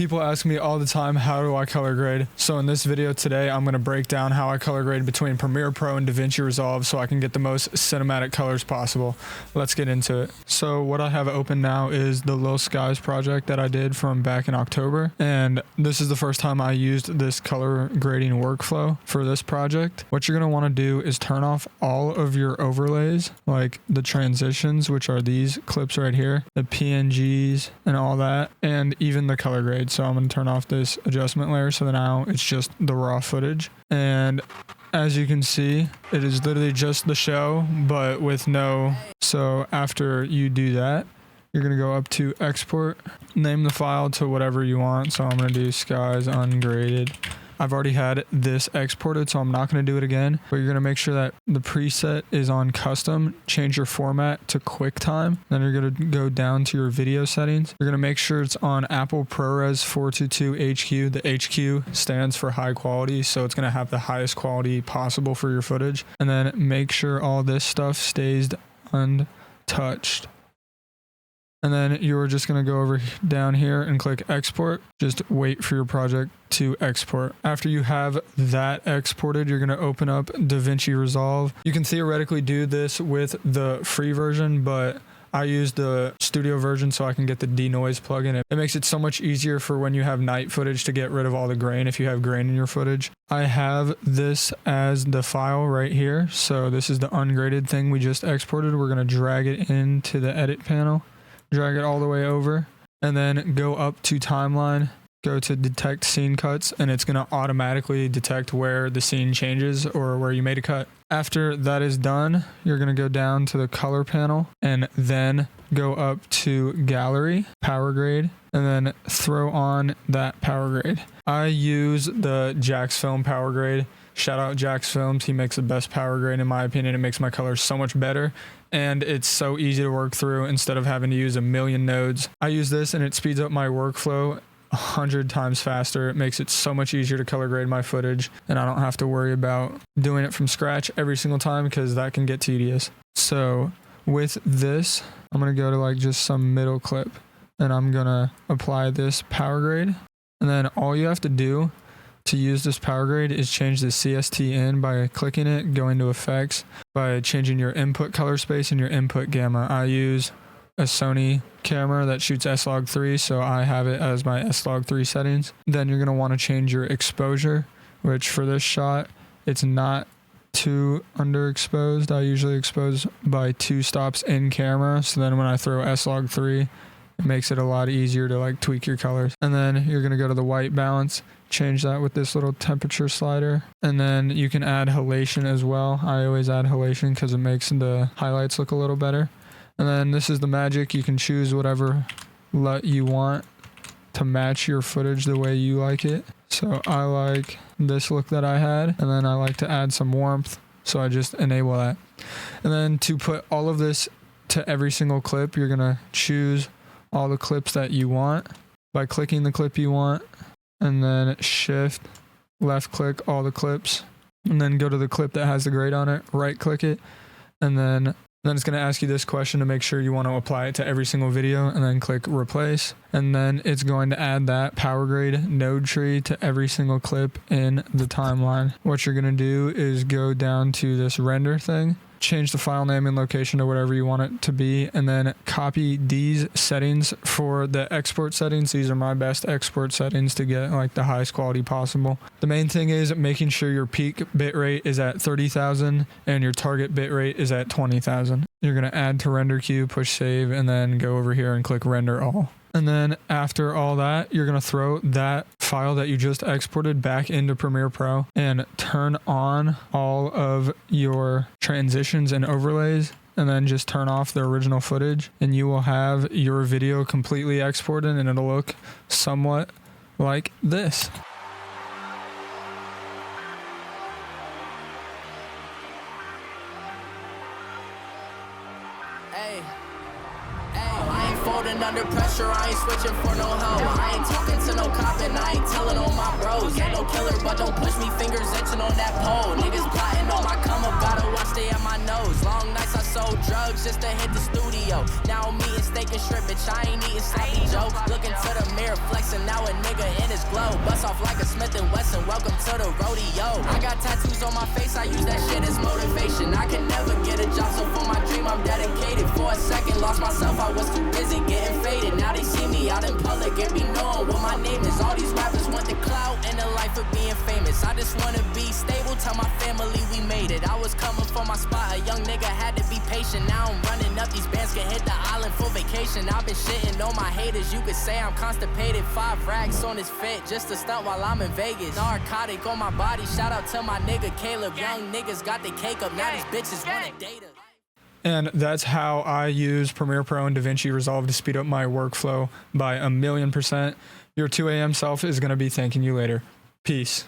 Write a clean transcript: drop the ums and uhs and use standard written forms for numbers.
People ask me all the time, how do I color grade? So in this video today, I'm going to break down how I color grade between Premiere Pro and DaVinci Resolve so I can get the most cinematic colors possible. Let's get into it. So what I have open now is the Little Skies project that I did from back in October. And this is the first time I used this color grading workflow for this project. What you're going to want to do is turn off all of your overlays, like the transitions, which are these clips right here, the PNGs and all that, and even the color grade. So I'm going to turn off this adjustment layer so that now it's just the raw footage. And as you can see, it is literally just the show, but with no. So after you do that, you're going to go up to export, name the file to whatever you want. So I'm going to do skies ungraded. I've already had this exported, so I'm not going to do it again, but you're going to make sure that the preset is on custom, change your format to QuickTime. Then you're going to go down to your video settings. You're going to make sure it's on Apple ProRes 422 HQ. The HQ stands for high quality, so it's going to have the highest quality possible for your footage. And then make sure all this stuff stays untouched. And then you're just going to go over down here and click export. Just wait for your project to export. After you have that exported, you're going to open up DaVinci Resolve. You can theoretically do this with the free version, but I use the studio version so I can get the denoise plugin. It makes it so much easier for when you have night footage to get rid of all the grain if you have grain in your footage. I have this as the file right here. So this is the ungraded thing we just exported. We're going to drag it into the edit panel. Drag it all the way over and then go up to timeline, go to detect scene cuts, and it's going to automatically detect where the scene changes or where you made a cut. After that is done, you're going to go down to the color panel and then go up to gallery, power grade, and then throw on that power grade. I use the Jax Film power grade. Shout out Jax Films. He makes the best power grade in my opinion. It makes my colors so much better. And it's so easy to work through instead of having to use a million nodes. I use this and it speeds up my workflow 100 times faster. It makes it so much easier to color grade my footage, and I don't have to worry about doing it from scratch every single time because that can get tedious. So with this, I'm going to go to like just some middle clip and I'm going to apply this power grade. And then all you have to do to use this power grade is change the CST in by clicking it, going to effects, by changing your input color space and your input gamma. I use a Sony camera that shoots S-Log3, so I have it as my S-Log3 settings. Then you're going to want to change your exposure, which for this shot, it's not too underexposed. I usually expose by 2 stops in camera, so then when I throw S-Log3, it makes it a lot easier to like tweak your colors. And then you're going to go to the white balance, change that with this little temperature slider. And then you can add halation as well. I always add halation because it makes the highlights look a little better. And then this is the magic. You can choose whatever LUT you want to match your footage the way you like it. So I like this look that I had, and then I like to add some warmth. So I just enable that. And then to put all of this to every single clip, you're going to choose all the clips that you want by clicking the clip you want, and then shift left click all the clips, and then go to the clip that has the grade on it, right click it, and then it's going to ask you this question to make sure you want to apply it to every single video, and then click replace. And then it's going to add that power grade node tree to every single clip in the timeline. What you're going to do is go down to this render thing, change the file name and location to whatever you want it to be, and then copy these settings for the export settings. These are my best export settings to get like the highest quality possible. The main thing is making sure your peak bitrate is at 30,000 and your target bitrate is at 20,000. You're going to add to render queue, push save, and then go over here and click render all. And then after all that, you're going to throw that file that you just exported back into Premiere Pro and turn on all of your transitions and overlays, and then just turn off the original footage, and you will have your video completely exported, and it'll look somewhat like this. Under pressure, I ain't switching for no help. I ain't talking to no cop and I ain't telling on my bros. Ain't no killer, but don't push me, fingers itching on that pole. Niggas plotting on my come up, gotta watch they at my nose. Long nights I so sold drugs just to hit the studio. Now I'm eating steak and shrimp, bitch, I ain't eating sloppy Joe. Looking to the mirror, flexing, now a nigga in his glow. Bust off like a Smith & Wesson, welcome to the rodeo. I got tattoos on my face, I use that shit as motivation. I can never get a job, so for my dream I'm dedicated. For a second, lost myself, I was too busy getting faded. Now they see me out in public and be knowing what my name is. All these rappers want the clout and the life of being famous. I just wanna be stable, tell my family we made it. I was coming for my spot, a young nigga had to be patient. Now I'm running up, these bands can hit the island for vacation. I've been shitting on my haters, you could say I'm constipated. 5 racks on his fit, just to stunt while I'm in Vegas. Narcotic on my body, shout out to my nigga Caleb. Young niggas got the cake up, now these bitches wanna date her. And that's how I use Premiere Pro and DaVinci Resolve to speed up my workflow by 1,000,000%. Your 2 a.m. self is going to be thanking you later. Peace.